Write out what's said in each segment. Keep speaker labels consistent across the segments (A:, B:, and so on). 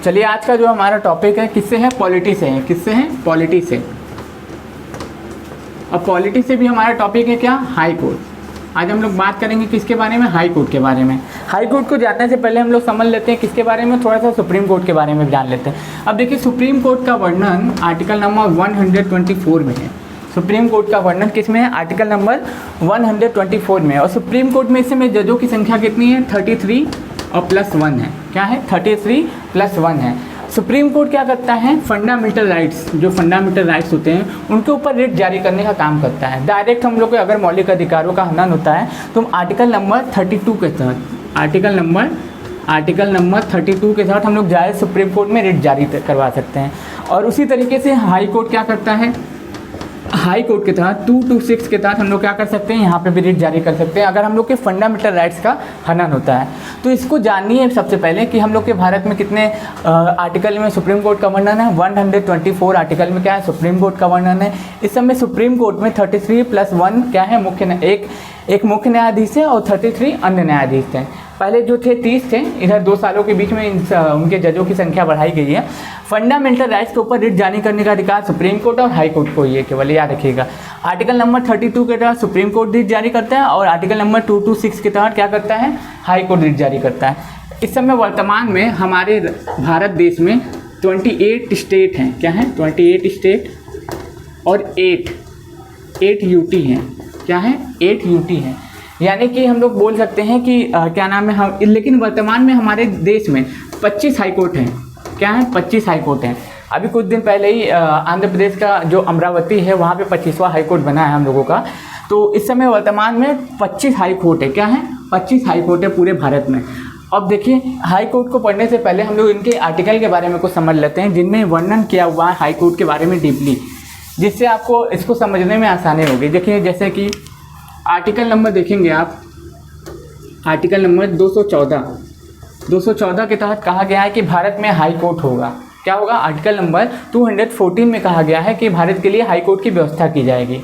A: चलिए आज का जो हमारा टॉपिक है किससे है, पॉलिटी से है। किससे है, पॉलिटी से। अब पॉलिटी से भी हमारा टॉपिक है क्या, हाई कोर्ट। आज हम लोग बात करेंगे किसके बारे में, हाई कोर्ट के बारे में। हाई कोर्ट को जानने से पहले हम लोग समझ लेते हैं किसके बारे में, थोड़ा सा सुप्रीम कोर्ट के बारे में जान लेते हैं। अब देखिए सुप्रीम कोर्ट का वर्णन आर्टिकल नंबर 124 में है। सुप्रीम कोर्ट का वर्णन किस में है, आर्टिकल नंबर 124 में। और सुप्रीम कोर्ट में इस समय जजों की संख्या कितनी है, 33 और +1 है। क्या है, 33 + 1 है। सुप्रीम कोर्ट क्या करता है, फंडामेंटल राइट्स, जो फंडामेंटल राइट्स होते हैं उनके ऊपर रिट जारी करने का काम करता है। डायरेक्ट हम लोग को अगर मौलिक अधिकारों का हनन होता है तो हम आर्टिकल नंबर 32 के तहत, आर्टिकल नंबर 32 के तहत हम लोग जाए सुप्रीम कोर्ट में रिट जारी करवा सकते हैं। और उसी तरीके से हाई कोर्ट क्या करता है, हाई कोर्ट के तहत 226 के तहत हम लोग क्या कर सकते हैं, यहाँ पे भी रिट जारी कर सकते हैं अगर हम लोग के फंडामेंटल राइट्स का हनन होता है। तो इसको जानिए सबसे पहले कि हम लोग के भारत में कितने आर्टिकल में सुप्रीम कोर्ट का वर्णन है। 124 आर्टिकल में क्या है, सुप्रीम कोर्ट का वर्णन है। इस समय सुप्रीम कोर्ट में 33 + 1 क्या है, एक मुख्य न्यायाधीश है और 33 अन्य न्यायाधीश हैं। पहले जो थे 30 थे, इधर 2 सालों के बीच में उनके जजों की संख्या बढ़ाई गई है। फंडामेंटल राइट्स के ऊपर रिट जारी करने का अधिकार सुप्रीम कोर्ट और हाई कोर्ट को, ये केवल याद रखिएगा। आर्टिकल नंबर 32 के तहत सुप्रीम कोर्ट रिट जारी करता है और आर्टिकल नंबर 226 के तहत क्या करता है, हाई कोर्ट रिट जारी करता है। इस समय वर्तमान में हमारे भारत देश में 28 स्टेट हैं। क्या है, 28 स्टेट और 8 यूटी हैं। क्या है, 8 यूटी हैं। यानी कि हम लोग बोल सकते हैं कि क्या नाम है हम, लेकिन वर्तमान में हमारे देश में 25 हाई कोर्ट हैं। क्या है, 25 हाई कोर्ट हैं। अभी कुछ दिन पहले ही आंध्र प्रदेश का जो अमरावती है वहाँ पे 25वां हाई कोर्ट बना है हम लोगों का। तो इस समय वर्तमान में 25 हाई कोर्ट है। क्या है, 25 हाई कोर्ट है पूरे भारत में। अब देखिए हाई कोर्ट को पढ़ने से पहले हम लोग इनके आर्टिकल के बारे में कुछ समझ लेते हैं जिनमें वर्णन किया हुआ है हाई कोर्ट के बारे में डीपली, जिससे आपको इसको समझने में आसानी होगी। देखिए जैसे कि आर्टिकल नंबर देखेंगे आप, आर्टिकल नंबर 214 के तहत कहा गया है कि भारत में हाई कोर्ट होगा। क्या होगा, आर्टिकल नंबर 214 में कहा गया है कि भारत के लिए हाई कोर्ट की व्यवस्था की जाएगी,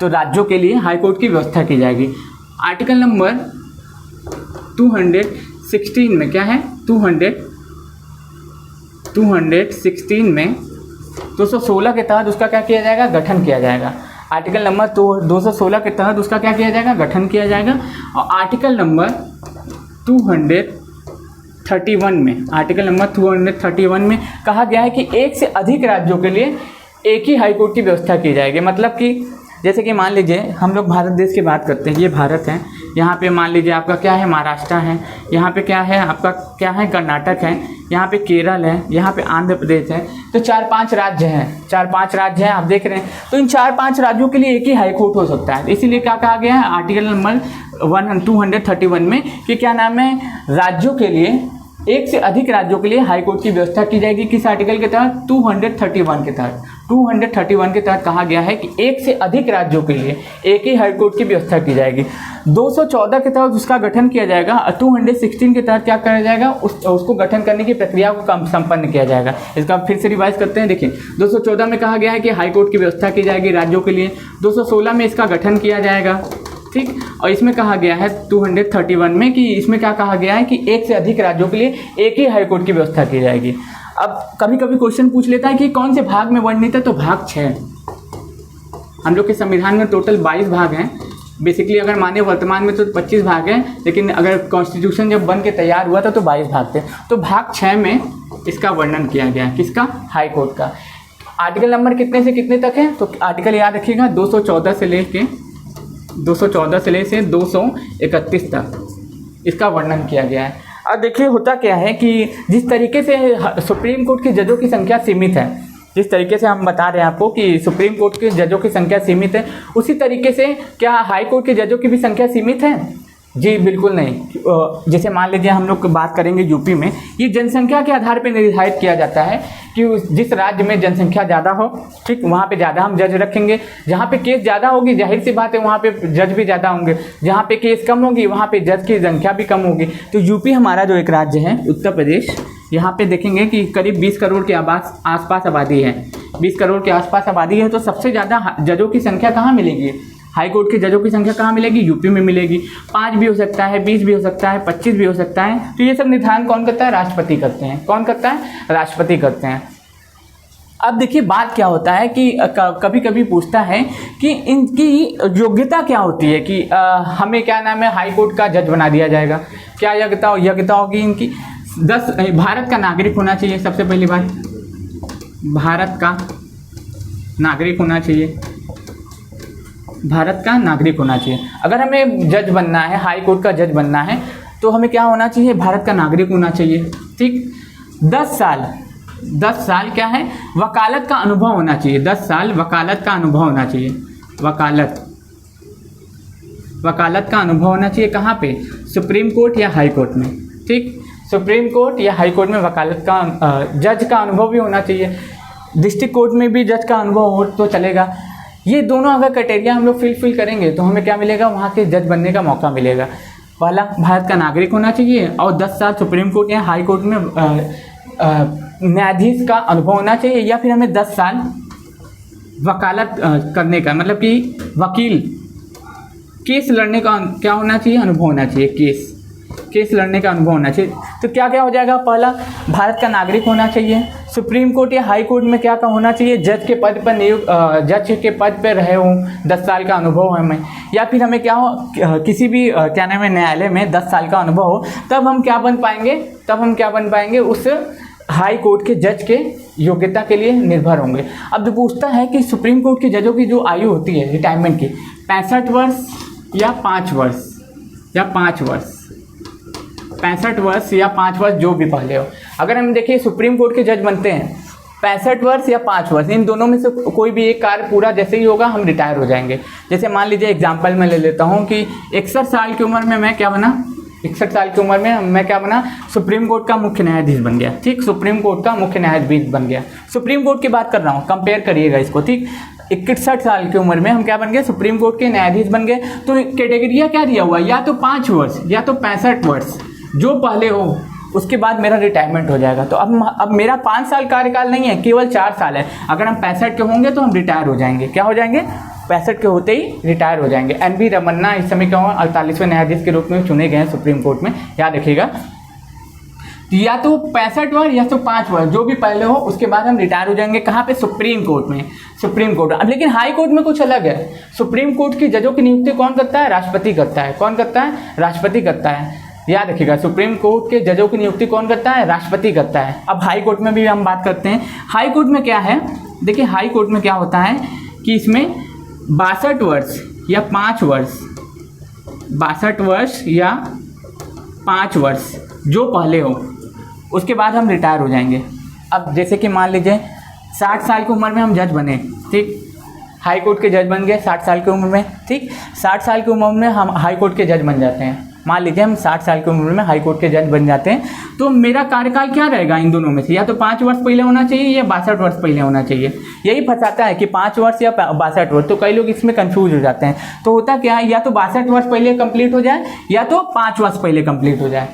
A: तो राज्यों के लिए हाई कोर्ट की व्यवस्था की जाएगी। आर्टिकल नंबर 216 में क्या है, 216 में 216 के तहत उसका क्या किया जाएगा, गठन किया जाएगा। आर्टिकल नंबर 216 के तहत उसका क्या किया जाएगा, गठन किया जाएगा। और आर्टिकल नंबर 231 में, आर्टिकल नंबर 231 में कहा गया है कि एक से अधिक राज्यों के लिए एक ही हाई कोर्ट की व्यवस्था की जाएगी। मतलब कि जैसे कि मान लीजिए हम लोग भारत देश की बात करते हैं, ये भारत है, यहाँ पे मान लीजिए आपका क्या है, महाराष्ट्र है, यहाँ पे क्या है आपका, क्या है, कर्नाटक है, यहाँ पे केरल है, यहाँ पे आंध्र प्रदेश है। तो 4-5 राज्य हैं, 4-5 राज्य हैं आप देख रहे हैं। तो इन 4-5 राज्यों के लिए एक ही हाई कोर्ट हो सकता है। इसीलिए क्या कहा गया है आर्टिकल नंबर 231 में कि क्या नाम है, राज्यों के लिए, एक से अधिक राज्यों के लिए हाई कोर्ट की व्यवस्था की जाएगी। किस आर्टिकल के तहत, 231 के तहत। 231 के तहत कहा गया है कि एक से अधिक राज्यों के लिए एक ही हाई कोर्ट की व्यवस्था की जाएगी। 214 के तहत उसका गठन किया जाएगा। 216 के तहत क्या किया जाएगा, उसको गठन करने की प्रक्रिया को संपन्न किया जाएगा। इसका फिर से रिवाइज करते हैं। देखिए 214 में कहा गया है कि हाई कोर्ट की व्यवस्था की जाएगी राज्यों के लिए। 216 में इसका गठन किया जाएगा, ठीक। और इसमें कहा गया है 231 में कि इसमें क्या कहा गया है कि एक से अधिक राज्यों के लिए एक ही हाई कोर्ट की व्यवस्था की जाएगी। अब कभी कभी क्वेश्चन पूछ लेता है कि कौन से भाग में वर्णित है, तो भाग 6। हम लोग के संविधान में टोटल 22 भाग हैं। बेसिकली अगर माने वर्तमान में तो 25 भाग हैं, लेकिन अगर कॉन्स्टिट्यूशन जब बन के तैयार हुआ था तो 22 भाग थे। तो भाग 6 में इसका वर्णन किया गया है, किसका, हाई कोर्ट का। आर्टिकल नंबर कितने से कितने तक है, तो आर्टिकल याद रखिएगा 214 से लेके 231 तक इसका वर्णन किया गया है। अब देखिए होता क्या है कि जिस तरीके से सुप्रीम कोर्ट के जजों की संख्या सीमित है, जिस तरीके से हम बता रहे हैं आपको कि सुप्रीम कोर्ट के जजों की संख्या सीमित है, उसी तरीके से क्या हाई कोर्ट के जजों की भी संख्या सीमित है? जी बिल्कुल नहीं। जैसे मान लीजिए हम लोग बात करेंगे यूपी में, ये जनसंख्या के आधार पर निर्धारित किया जाता है कि जिस राज्य में जनसंख्या ज़्यादा हो, ठीक, वहाँ पे ज़्यादा हम जज रखेंगे। जहाँ पे केस ज़्यादा होगी जाहिर सी बात है वहाँ पे जज भी ज़्यादा होंगे। जहाँ पे केस कम होगी वहाँ पे जज की संख्या भी कम होगी। तो यूपी हमारा जो एक राज्य है, उत्तर प्रदेश, यहाँ पे देखेंगे कि करीब 20 करोड़ के आसपास आबादी है। 20 करोड़ के आसपास आबादी है, तो सबसे ज़्यादा जजों की संख्या कहाँ मिलेगी, हाई कोर्ट के जजों की संख्या कहाँ मिलेगी? यूपी में मिलेगी। 5 भी हो सकता है, 20 भी हो सकता है, 25 भी हो सकता है। तो ये सब निर्धारण कौन करता है? राष्ट्रपति करते हैं। कौन करता है? राष्ट्रपति करते हैं। अब देखिए बात क्या होता है कि कभी कभी पूछता है कि इनकी योग्यता क्या होती है कि हमें क्या नाम है हाई कोर्ट का जज बना दिया जाएगा। क्या योग्यता होगी इनकी? 10 भारत का नागरिक होना चाहिए। सबसे पहली बात भारत का नागरिक होना चाहिए। भारत का नागरिक होना चाहिए। अगर हमें जज बनना है, हाई कोर्ट का जज बनना है, तो हमें क्या होना चाहिए? भारत का नागरिक होना चाहिए। ठीक। 10 साल क्या है? वकालत का अनुभव होना चाहिए। 10 साल वकालत का अनुभव होना चाहिए। वकालत का अनुभव होना चाहिए। कहाँ पे? सुप्रीम कोर्ट या हाई कोर्ट में। ठीक। सुप्रीम कोर्ट या हाई कोर्ट में वकालत का जज का अनुभव भी होना चाहिए। डिस्ट्रिक्ट कोर्ट में भी जज का अनुभव हो तो चलेगा। ये दोनों अगर क्राइटेरिया हम लोग फिल करेंगे तो हमें क्या मिलेगा? वहाँ के जज बनने का मौका मिलेगा। पहला, भारत का नागरिक होना चाहिए और 10 साल सुप्रीम कोर्ट या हाई कोर्ट में न्यायाधीश का अनुभव होना चाहिए, या फिर हमें 10 साल वकालत करने का, मतलब कि वकील केस लड़ने का क्या होना चाहिए? अनुभव होना चाहिए। केस लड़ने का अनुभव होना चाहिए। तो क्या क्या हो जाएगा? पहला, भारत का नागरिक होना चाहिए। सुप्रीम कोर्ट या हाई कोर्ट में क्या का होना चाहिए? जज के पद पर रहे हों, 10 साल का अनुभव है हमें, या फिर हमें क्या हो किसी भी क्या नाम है न्यायालय में 10 साल का अनुभव हो, तब हम क्या बन पाएंगे? उस हाई कोर्ट के जज के योग्यता के लिए निर्भर होंगे। अब जो पूछता है कि सुप्रीम कोर्ट के जजों की जो आयु होती है रिटायरमेंट की, 65 वर्ष या 5 वर्ष, 65 वर्ष या 5 वर्ष, जो भी पहले हो। अगर हम देखिए सुप्रीम कोर्ट के जज बनते हैं 65 वर्ष या 5 वर्ष, इन दोनों में से कोई भी एक कार्य पूरा जैसे ही होगा हम रिटायर हो जाएंगे। जैसे मान लीजिए एग्जांपल मैं ले लेता हूँ कि 61 साल की उम्र में मैं क्या बना? 61 साल की उम्र में मैं क्या बना? सुप्रीम कोर्ट का मुख्य न्यायाधीश बन गया। ठीक। सुप्रीम कोर्ट का मुख्य न्यायाधीश बन गया। सुप्रीम कोर्ट की बात कर रहा हूँ, कंपेयर करिएगा इसको। ठीक। 61 साल की उम्र में हम क्या बन गए? सुप्रीम कोर्ट के न्यायाधीश बन गए। तो कैटेगरिया क्या दिया हुआ? या तो 5 वर्ष या तो 65 वर्ष, जो पहले हो उसके बाद मेरा रिटायरमेंट हो जाएगा। तो अब मेरा 5 साल कार्यकाल नहीं है, केवल 4 साल है। अगर हम 65 के होंगे तो हम रिटायर हो जाएंगे। क्या हो जाएंगे? 65 के होते ही रिटायर हो जाएंगे। NV रमन्ना इस समय क्या 48वें न्यायाधीश के रूप में चुने गए हैं सुप्रीम कोर्ट में, याद रखिएगा। या तो 65 वर्ष या तो 5 वर्ष, जो भी पहले हो, उसके बाद हम रिटायर हो जाएंगे। कहाँ पे? सुप्रीम कोर्ट में। Supreme court. अब लेकिन हाई कोर्ट में कुछ अलग है। सुप्रीम कोर्ट की जजों की नियुक्ति कौन करता है? राष्ट्रपति करता है। कौन करता है? राष्ट्रपति करता है। याद रखिएगा, सुप्रीम कोर्ट के जजों की नियुक्ति कौन करता है? राष्ट्रपति करता है। अब हाई कोर्ट में भी हम बात करते हैं। हाई कोर्ट में क्या है? देखिए हाई कोर्ट में क्या होता है कि इसमें 62 वर्ष या 5 वर्ष, 62 वर्ष या 5 वर्ष जो पहले हो, उसके बाद हम रिटायर हो जाएंगे। अब जैसे कि मान लीजिए 60 साल की उम्र में हम जज बने। ठीक। हाई कोर्ट के जज बन गए 60 साल की उम्र में। ठीक। 60 साल की उम्र में हम हाई कोर्ट के जज बन जाते हैं। मान लीजिए हम 60 साल की उम्र में हाई कोर्ट के जज बन जाते हैं, तो मेरा कार्यकाल क्या रहेगा इन दोनों में से? या तो 5 वर्ष पहले होना चाहिए या 62 वर्ष पहले होना चाहिए। यही फंसाता है कि 5 वर्ष या 62 वर्ष, तो कई लोग इसमें कंफ्यूज हो जाते हैं। तो होता क्या है? या तो 62 वर्ष पहले कंप्लीट हो जाए या तो 5 वर्ष पहले कंप्लीट हो जाए।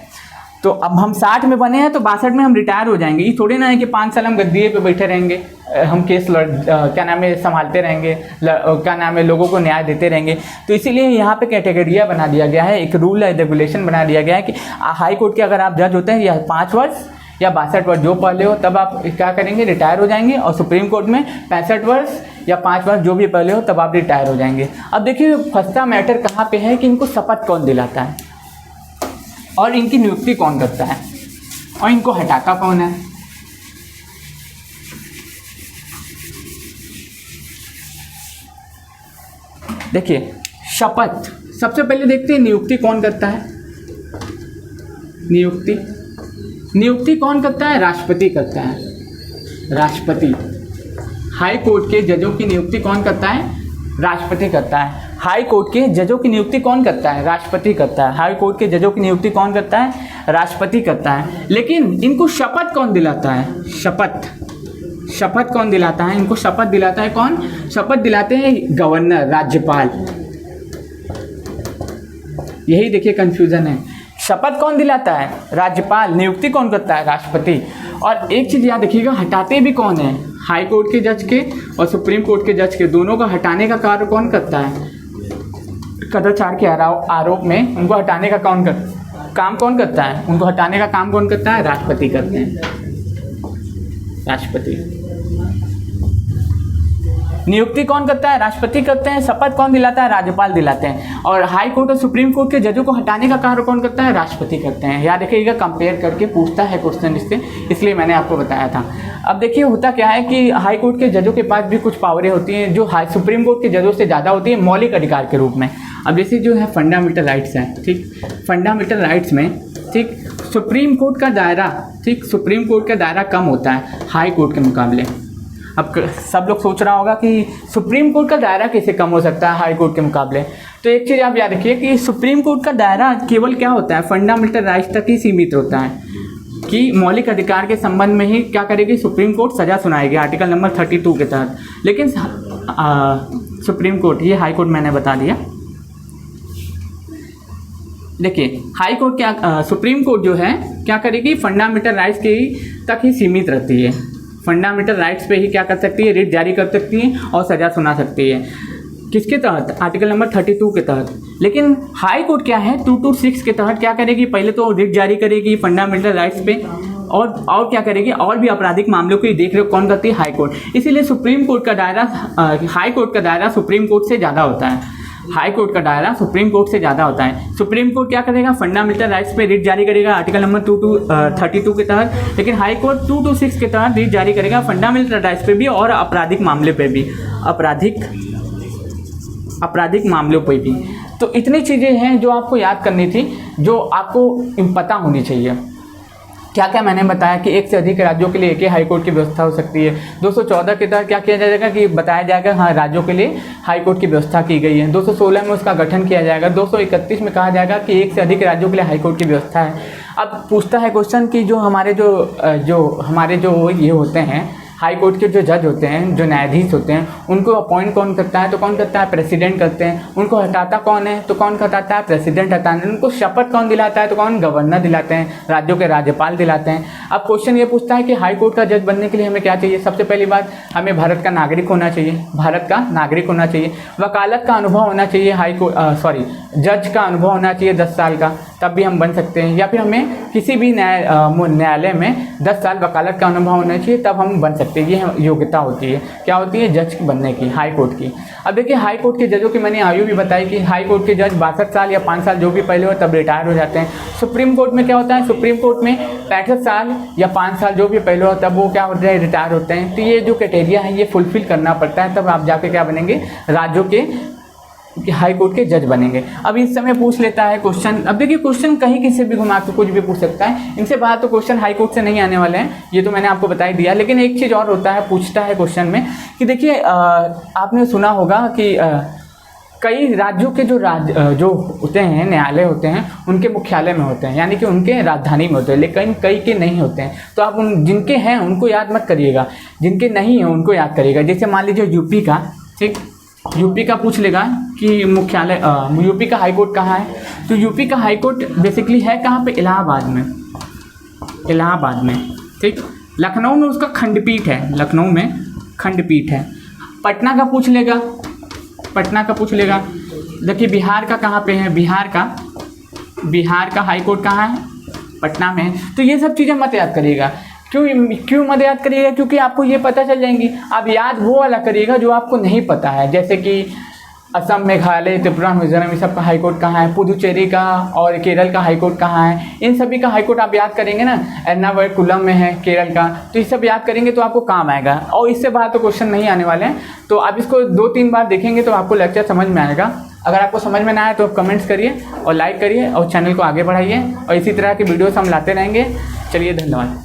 A: तो अब हम 60 में बने हैं तो 62 में हम रिटायर हो जाएंगे। ये थोड़ी ना है कि 5 साल हम गद्दीए पे बैठे रहेंगे, हम केस क्या नाम है संभालते रहेंगे, क्या नाम है लोगों को न्याय देते रहेंगे। तो इसीलिए यहाँ पे कैटेगरिया बना दिया गया है, एक रूल है, रेगुलेशन बना दिया गया है कि हाई कोर्ट के अगर आप जज होते हैं या 5 वर्ष या 62 वर्ष जो पहले हो, तब आप क्या करेंगे? रिटायर हो जाएंगे। और सुप्रीम कोर्ट में 65 वर्ष या 5 वर्ष जो भी पहले हो, तब आप रिटायर हो जाएंगे। अब देखिए फंसता मैटर कहाँ पे है कि इनको शपथ कौन दिलाता है और इनकी नियुक्ति कौन करता है और इनको हटाता कौन है। देखिए शपथ, सबसे पहले देखते हैं नियुक्ति कौन करता है। नियुक्ति कौन करता है? राष्ट्रपति करता है। राष्ट्रपति। हाई कोर्ट के जजों की नियुक्ति कौन करता है? राष्ट्रपति करता है। हाई कोर्ट के जजों की नियुक्ति कौन करता है? राष्ट्रपति करता है। हाई कोर्ट के जजों की नियुक्ति कौन करता है? राष्ट्रपति करता है। लेकिन इनको शपथ कौन दिलाता है? शपथ कौन दिलाता है? इनको शपथ दिलाता है कौन? शपथ दिलाते हैं गवर्नर, राज्यपाल। यही देखिए कंफ्यूजन है। शपथ कौन दिलाता है? राज्यपाल। नियुक्ति कौन करता है? राष्ट्रपति। और एक चीज याद रखिएगा, हटाते भी कौन है? हाई कोर्ट के जज के और सुप्रीम कोर्ट के जज के, दोनों का हटाने का कार्य कौन करता है? कदाचार के आरोप में उनको हटाने का काम कौन करता है? उनको हटाने का काम कौन करता है? राष्ट्रपति करते हैं, राष्ट्रपति। नियुक्ति कौन करता है? राष्ट्रपति करते हैं। शपथ कौन दिलाता है? राज्यपाल दिलाते हैं। और हाई कोर्ट और सुप्रीम कोर्ट के जजों को हटाने का कार्य कौन करता है? राष्ट्रपति करते हैं। याद रखिएगा, कंपेयर करके पूछता है क्वेश्चन इससे, इसलिए मैंने आपको बताया था। अब देखिए होता क्या है कि हाई कोर्ट के जजों के पास भी कुछ पावरें होती हैं जो सुप्रीम कोर्ट के जजों से ज़्यादा होती है मौलिक अधिकार के रूप में। अब जैसे जो है फंडामेंटल राइट्स हैं, ठीक, फंडामेंटल राइट्स में, ठीक, सुप्रीम कोर्ट का दायरा, ठीक, सुप्रीम कोर्ट का दायरा कम होता है हाई कोर्ट के मुकाबले। अब सब लोग सोच रहा होगा कि सुप्रीम कोर्ट का दायरा कैसे कम हो सकता है हाई कोर्ट के मुकाबले। तो एक चीज़ आप याद रखिए कि सुप्रीम कोर्ट का दायरा केवल क्या होता है? फंडामेंटल राइट्स तक ही सीमित होता है, कि मौलिक अधिकार के संबंध में ही क्या करेगी सुप्रीम कोर्ट? सजा सुनाएगी, आर्टिकल नंबर 32 के तहत। लेकिन सुप्रीम कोर्ट, ये हाई कोर्ट मैंने बता दिया। देखिए हाई कोर्ट क्या, सुप्रीम कोर्ट जो है क्या करेगी? फंडामेंटल राइट्स के तक ही सीमित रहती है। फंडामेंटल राइट्स पे ही क्या कर सकती है? रिट जारी कर सकती है और सजा सुना सकती है। किसके तहत? आर्टिकल नंबर 32 के तहत। लेकिन हाई कोर्ट क्या है? 226 के तहत क्या करेगी? पहले तो रिट जारी करेगी फंडामेंटल राइट्स पे, और क्या करेगी? और भी आपराधिक मामलों की देख रेख कौन करती है? High court. इसीलिए सुप्रीम कोर्ट का दायरा, हाई कोर्ट का दायरा सुप्रीम कोर्ट से ज़्यादा होता है। हाई कोर्ट का दायरा सुप्रीम कोर्ट से ज़्यादा होता है। सुप्रीम कोर्ट क्या करेगा? फंडामेंटल राइट्स पे रिट जारी करेगा आर्टिकल नंबर 32 के तहत। लेकिन हाई कोर्ट 226 के तहत रिट जारी करेगा फंडामेंटल राइट्स पे भी और आपराधिक मामले पे भी, आपराधिक मामलों पे भी। तो इतनी चीज़ें हैं जो आपको याद करनी थी, जो आपको पता होनी चाहिए। क्या क्या मैंने बताया कि एक से अधिक राज्यों के लिए एक ही हाई कोर्ट की व्यवस्था हो सकती है। 214 के तहत क्या किया जाएगा कि बताया जाएगा हाँ राज्यों के लिए हाई कोर्ट की व्यवस्था की गई है। 216 में उसका गठन किया जाएगा। 231 में कहा जाएगा कि एक से अधिक राज्यों के लिए हाई कोर्ट की व्यवस्था है। अब पूछता है क्वेश्चन कि जो हमारे जो ये होते हैं हाई कोर्ट के जो जज होते हैं, जो न्यायाधीश होते हैं, उनको अपॉइंट कौन करता है? तो कौन करता है? प्रेसिडेंट करते हैं। उनको हटाता कौन है? तो कौन हटाता है? प्रेसिडेंट हटाता है। उनको शपथ कौन दिलाता है? तो कौन? गवर्नर दिलाते हैं। राज्यों के राज्यपाल दिलाते हैं। अब क्वेश्चन ये पूछता है कि हाई कोर्ट का जज बनने के लिए हमें क्या चाहिए? सबसे पहली बात, हमें भारत का नागरिक होना चाहिए, भारत का नागरिक होना चाहिए। वकालत का अनुभव होना चाहिए, जज का अनुभव होना चाहिए 10 साल का, तब भी हम बन सकते हैं। या फिर हमें किसी भी न्यायालय में 10 साल वकालत का अनुभव होना चाहिए, तब हम बन सकते हैं। ये योग्यता होती है, क्या होती है? जज बनने की, हाई कोर्ट की। अब देखिए हाई कोर्ट के जजों की मैंने आयु भी बताई कि हाई कोर्ट के जज 62 साल या 5 साल जो भी पहले हो तब रिटायर हो जाते हैं। सुप्रीम कोर्ट में क्या होता है? सुप्रीम कोर्ट में 65 साल या 5 साल जो भी पहले हो तब वो क्या होते हैं? रिटायर होते हैं। तो ये जो क्राइटेरिया है ये फुलफिल करना पड़ता है, तब आप जाके क्या बनेंगे? राज्यों के हाई कोर्ट के जज बनेंगे। अब इस समय पूछ लेता है क्वेश्चन, अब देखिए क्वेश्चन कहीं किसी भी घुमा के कुछ भी पूछ सकता है। इनसे बाहर तो क्वेश्चन हाई कोर्ट से नहीं आने वाले हैं, ये तो मैंने आपको बता ही दिया। लेकिन एक चीज़ और होता है, पूछता है क्वेश्चन में कि देखिए आपने सुना होगा कि कई राज्यों के जो होते हैं न्यायालय होते हैं उनके मुख्यालय में होते हैं, यानी कि उनके राजधानी में होते हैं, लेकिन कई के नहीं होते हैं। तो आप जिनके हैं उनको याद मत करिएगा, जिनके नहीं हैं उनको याद करिएगा। जैसे मान लीजिए यूपी का, ठीक, यूपी का पूछ लेगा कि मुख्यालय यूपी का हाई कोर्ट कहाँ है? तो यूपी का हाई कोर्ट बेसिकली है कहाँ पे? इलाहाबाद में, इलाहाबाद में, ठीक। लखनऊ में उसका खंडपीठ है, लखनऊ में खंडपीठ है। पटना का पूछ लेगा, पटना का पूछ लेगा। देखिए बिहार का कहाँ पे है? बिहार का हाई कोर्ट कहाँ है? पटना में। तो ये सब चीज़ें मत याद करिएगा। क्यों मत याद करिएगा? क्योंकि आपको ये पता चल जाएंगी। आप याद वो वाला करिएगा जो आपको नहीं पता है, जैसे कि असम, मेघालय, त्रिपुरा, मिजोरम, ये सब का हाई कोर्ट कहाँ है, पुदुचेरी का और केरल का हाई कोर्ट कहाँ है, इन सभी का हाई कोर्ट आप याद करेंगे ना। एर्नाकुलम में है केरल का, तो ये सब याद करेंगे तो आपको काम आएगा। और इससे बाहर तो क्वेश्चन नहीं आने वाले हैं, तो आप इसको 2-3 बार देखेंगे तो आपको लेक्चर समझ में आएगा। अगर आपको समझ में ना आए तो आप कमेंट्स करिए और लाइक करिए और चैनल को आगे बढ़ाइए, और इसी तरह की वीडियोस हम लाते रहेंगे। चलिए, धन्यवाद।